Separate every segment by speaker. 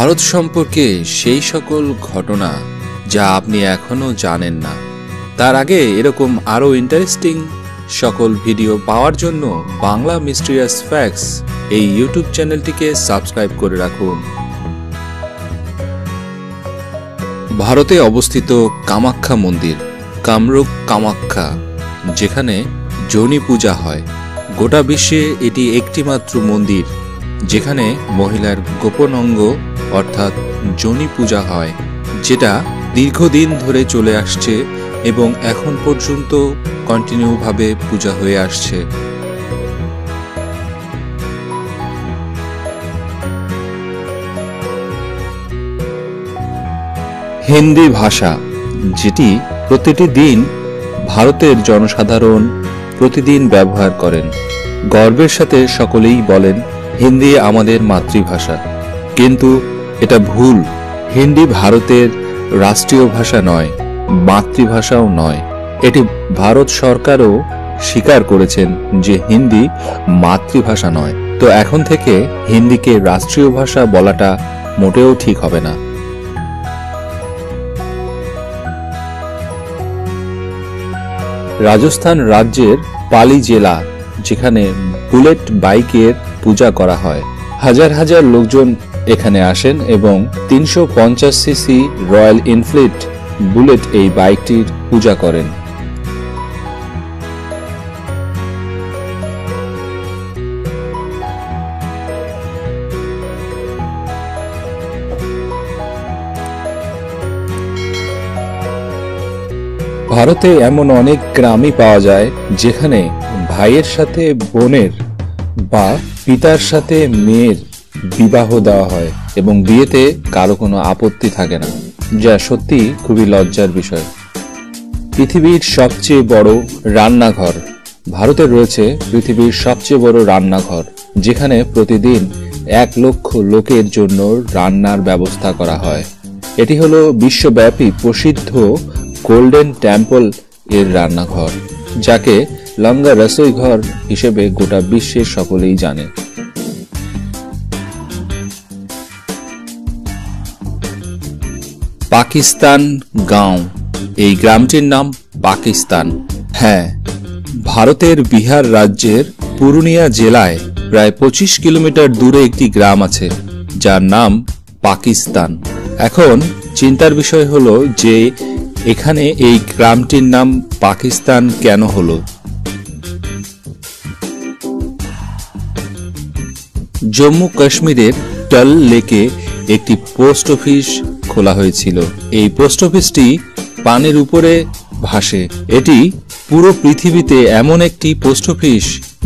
Speaker 1: ভারত সম্পর্কে সেই সকল ঘটনা যা আপনি এখনো জানেন না। তার আগে এরকম আরো ইন্টারেস্টিং সকল ভিডিও পাওয়ার জন্য বাংলা মিস্টেরিয়াস ফ্যাক্টস এই ইউটিউব চ্যানেলটিকে সাবস্ক্রাইব করে রাখুন। ভারতে অবস্থিত কামাখ্যা মন্দির, কামরূপ কামাখ্যা, যেখানে যোনি পূজা হয়। গোটা বিশ্বে এটি একটিমাত্র মন্দির যেখানে মহিলার গোপন অঙ্গ অর্থাৎ যোনি পূজা হয়, যেটা দীর্ঘদিন ধরে চলে আসছে এবং এখন পর্যন্ত কন্টিনিউভাবে পূজা হয়ে আসছে। হিন্দি ভাষা, যেটি প্রতিটি দিন ভারতের জনসাধারণ প্রতিদিন ব্যবহার করেন। গর্বের সাথে সকলেই বলেন হিন্দি আমাদের মাতৃভাষা, কিন্তু এটা ভুল। হিন্দি ভারতের রাষ্ট্রীয় ভাষা নয়, মাতৃভাষাও নয়। এটি ভারত সরকারও স্বীকার করেছেন যে হিন্দি মাতৃভাষা নয়। তো এখন থেকে হিন্দিকে রাষ্ট্রীয় ভাষা বলাটা মোটেও ঠিক হবে না। রাজস্থান রাজ্যের পালি জেলা, যেখানে বুলেট বাইকের পূজা করা হয়। হাজার হাজার লোকজন এখানে আসেন এবং 350 সিসি রয়্যাল এনফিল্ড বুলেট এই বাইকটির পূজা করেন। ভারতে এমন অনেক গ্রামই পাওয়া যায় যেখানে ভাইয়ের সাথে বোনের বা পিতার সাথে মেয়ের বিবাহ দেওয়া হয় এবং বিয়েতে কারো কোনো আপত্তি থাকে না, যা সত্যি খুবই লজ্জার বিষয়। পৃথিবীর সবচেয়ে বড় রান্নাঘর, ভারতে রয়েছে পৃথিবীর সবচেয়ে বড় রান্নাঘর, যেখানে প্রতিদিন 1 লক্ষ লোকের জন্য রান্নার ব্যবস্থা করা হয়। এটি হলো বিশ্বব্যাপী প্রসিদ্ধ গোল্ডেন টেম্পল এর রান্নাঘর, যাকে লঙ্গা রসোই ঘর হিসেবে গোটা বিশ্বের সকলেই জানে। পাকিস্তান গাঁও, এই গ্রামটির নাম পাকিস্তান। হ্যাঁ, ভারতের বিহার রাজ্যের পুরুলিয়া জেলায় প্রায় 25 কিলোমিটার দূরে একটি গ্রাম আছে যার নাম পাকিস্তান। এখন চিন্তার বিষয় হলো যে এখানে এই গ্রামটির নাম পাকিস্তান কেন হলো? জম্মু কাশ্মীরের ডাল লেকে একটি পোস্ট অফিস খোলা হয়েছিল। এই পোস্ট অফিসটি পানির উপরে ভাসে। এটি পুরো পৃথিবীতে এমন একটি পোস্ট অফিস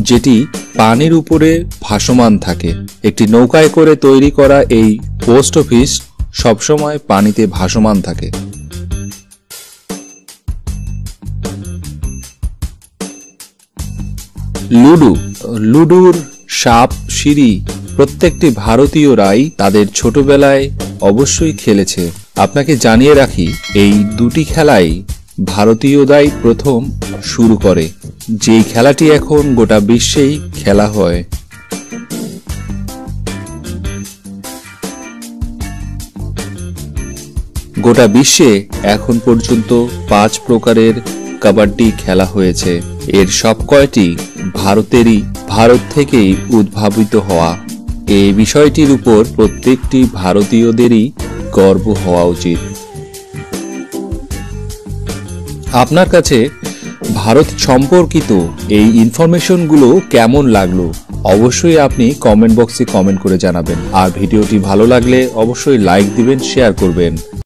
Speaker 1: যেটি পানির উপরে ভাসমান থাকে। একটি নৌকায় করে তৈরি করা এই পোস্ট অফিস সবসময় পানিতে ভাসমান থাকে। লুডুর সাপ সিঁড়ি প্রত্যেকটি ভারতীয়রাই তাদের ছোটবেলায় অবশ্যই খেলেছে। আপনাকে জানিয়ে রাখি, এই দুটি খেলাই ভারতীয়রাই প্রথম শুরু করে, যেই খেলাটি এখন গোটা বিশ্বেই খেলা হয়। গোটা বিশ্বে এখন পর্যন্ত 5 প্রকারের কাবাডি খেলা হয়েছে। এর সব কয়টি ভারত থেকেই উদ্ভাবিত হওয়া। এই বিষয়টির উপর প্রত্যেকটি ভারতীয়দেরই গর্ব হওয়া উচিত। আপনার কাছে ভারত সম্পর্কিত এই ইনফরমেশনগুলো কেমন লাগলো অবশ্যই আপনি কমেন্ট বক্সে কমেন্ট করে জানাবেন। আর ভিডিওটি ভালো লাগলে অবশ্যই লাইক দিবেন, শেয়ার করবেন।